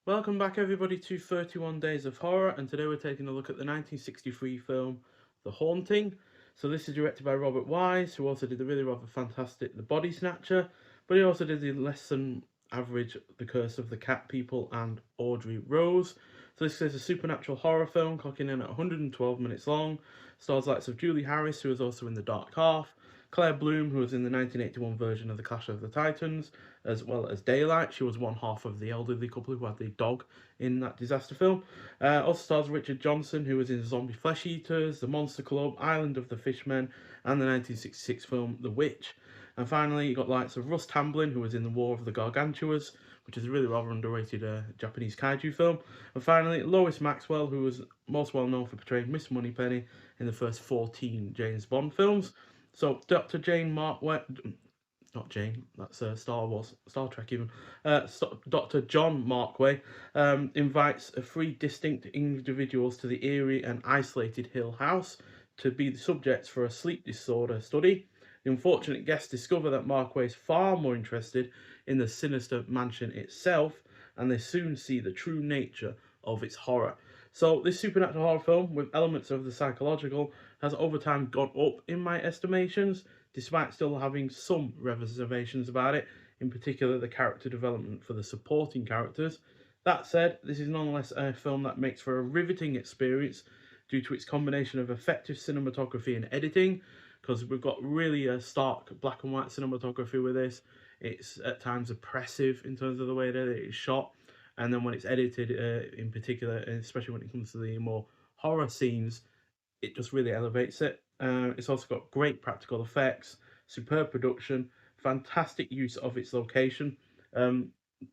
Welcome back everybody to 31 Days of Horror, and today we're taking a look at the 1963 film The Haunting. So this is directed by Robert Wise, who also did the really rather fantastic The Body Snatcher, but he also did the less than average The Curse of the Cat People and Audrey Rose. So this is a supernatural horror film, clocking in at 112 minutes long. Stars likes of Julie Harris, who was also in The Dark Half, Claire Bloom, who was in the 1981 version of The Clash of the Titans, as well as Daylight. She was one half of the elderly couple who had the dog in that disaster film. Also stars Richard Johnson, who was in Zombie Flesh Eaters, The Monster Club, Island of the Fishmen, and the 1966 film The Witch. And finally, you got lights of Russ Tamblyn, who was in The War of the Gargantuas, which is a really rather underrated Japanese kaiju film. And finally, Lois Maxwell, who was most well known for portraying Miss Moneypenny in the first 14 James Bond films. So, Dr. Jane Markway, not Jane, that's Star Trek even. Dr. John Markway invites three distinct individuals to the eerie and isolated Hill House to be the subjects for a sleep disorder study. The unfortunate guests discover that Markway is far more interested in the sinister mansion itself, and they soon see the true nature of its horror. So, this supernatural horror film, with elements of the psychological, has over time gone up in my estimations, despite still having some reservations about it, in particular the character development for the supporting characters. That said, this is nonetheless a film that makes for a riveting experience due to its combination of effective cinematography and editing, because we've got really a stark black and white cinematography with this. It's at times oppressive in terms of the way that it is shot, and then when it's edited, in particular, especially when it comes to the more horror scenes, it just really elevates it. It's also got great practical effects, superb production, fantastic use of its location. Um,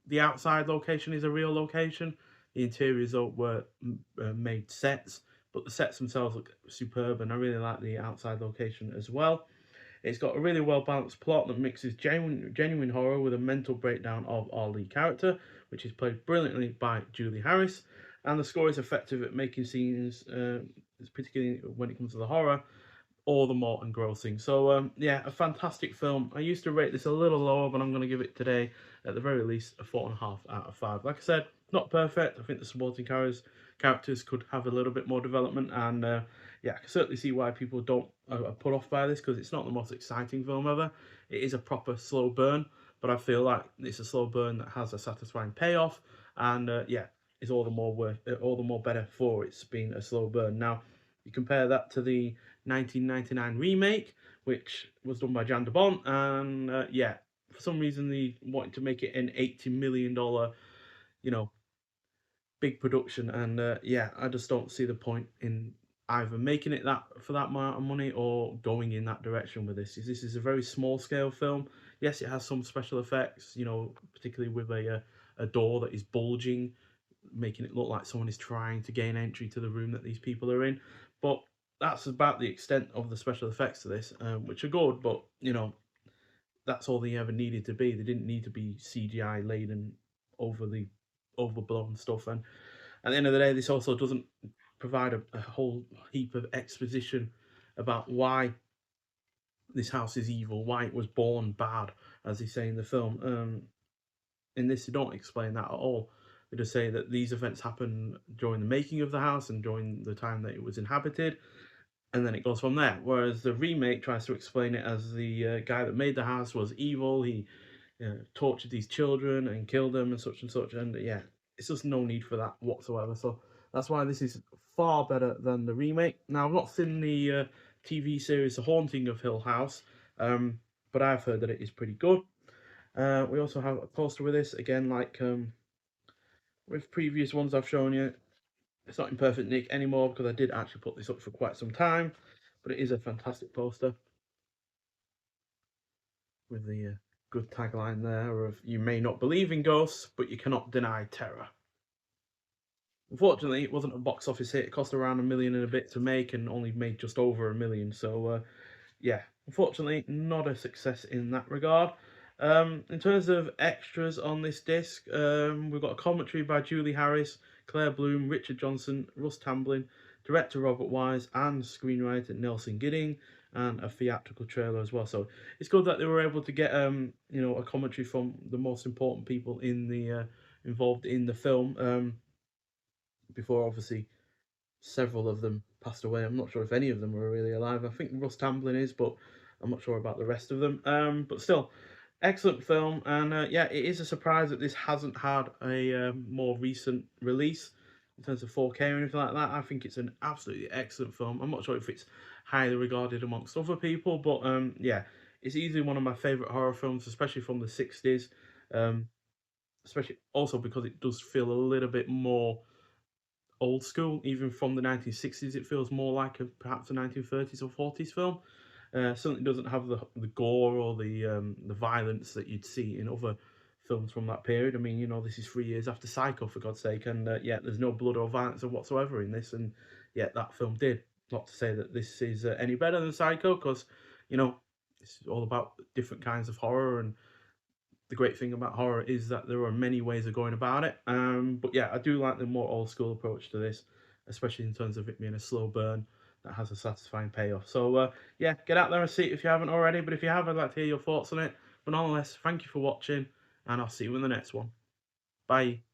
the outside location is a real location. The interiors were made sets, but the sets themselves look superb, and I really like the outside location as well. It's got a really well balanced plot that mixes genuine horror with a mental breakdown of our lead character, which is played brilliantly by Julie Harris. And the score is effective at making scenes, particularly when it comes to the horror, all the more engrossing. So, yeah, a fantastic film. I used to rate this a little lower, but I'm going to give it today, at the very least, a 4.5 out of 5. Like I said, not perfect. I think the supporting characters could have a little bit more development, and yeah, I can certainly see why people don't are put off by this, because it's not the most exciting film ever. It is a proper slow burn, but I feel like it's a slow burn that has a satisfying payoff, and yeah, is all the more all the more better for it's been a slow burn. Now, you compare that to the 1999 remake, which was done by Jan de Bont, and yeah, for some reason they wanted to make it an $80 million, you know, big production, and yeah, I just don't see the point in either making it that for that amount of money or going in that direction with this. This is a very small scale film. Yes, it has some special effects, particularly with a door that is bulging, making it look like someone is trying to gain entry to the room that these people are in. But that's about the extent of the special effects to this, which are good, but that's all they ever needed to be. They didn't need to be CGI laden, overly overblown stuff. And at the end of the day, this also doesn't provide a whole heap of exposition about why this house is evil, why it was born bad, as they say in the film. In this, they don't explain that at all. They just say that these events happened during the making of the house and during the time that it was inhabited, and then it goes from there. Whereas the remake tries to explain it as the guy that made the house was evil. He tortured these children and killed them and such. And yeah, it's just no need for that whatsoever. So that's why this is far better than the remake. Now, I've not seen the TV series The Haunting of Hill House, but I've heard that it is pretty good. We also have a poster with this, again, like with previous ones I've shown you. It's not in perfect nick anymore because I did actually put this up for quite some time, but it is a fantastic poster with the good tagline there of "You may not believe in ghosts, but you cannot deny terror." Unfortunately, it wasn't a box office hit. It cost around a million and a bit to make and only made just over a million. So, yeah, unfortunately, not a success in that regard. In terms of extras on this disc, we've got a commentary by Julie Harris, Claire Bloom, Richard Johnson, Russ Tamblyn, director Robert Wise, and screenwriter Nelson Gidding, and a theatrical trailer as well. So it's good that they were able to get a commentary from the most important people in the involved in the film. Before obviously several of them passed away. I'm not sure if any of them were really alive. I think Russ Tamblyn is, but I'm not sure about the rest of them. But still, excellent film, and yeah, it is a surprise that this hasn't had a more recent release in terms of 4K or anything like that. I think it's an absolutely excellent film. I'm not sure if it's highly regarded amongst other people, but yeah, it's easily one of my favourite horror films, especially from the 60s. Um, Especially also because it does feel a little bit more old school, even from the 1960s. It feels more like perhaps a 1930s or 40s film. Certainly doesn't have the gore or the violence that you'd see in other films from that period. I mean, you know, this is 3 years after Psycho, for God's sake, and yeah, there's no blood or violence whatsoever in this, and yet that film did. Not to say that this is any better than Psycho, because you know it's all about different kinds of horror, and the great thing about horror is that there are many ways of going about it. But yeah, I do like the more old school approach to this, especially in terms of it being a slow burn that has a satisfying payoff. So yeah, get out there and see it if you haven't already. But if you have, I'd like to hear your thoughts on it. But nonetheless, thank you for watching, and I'll see you in the next one. Bye.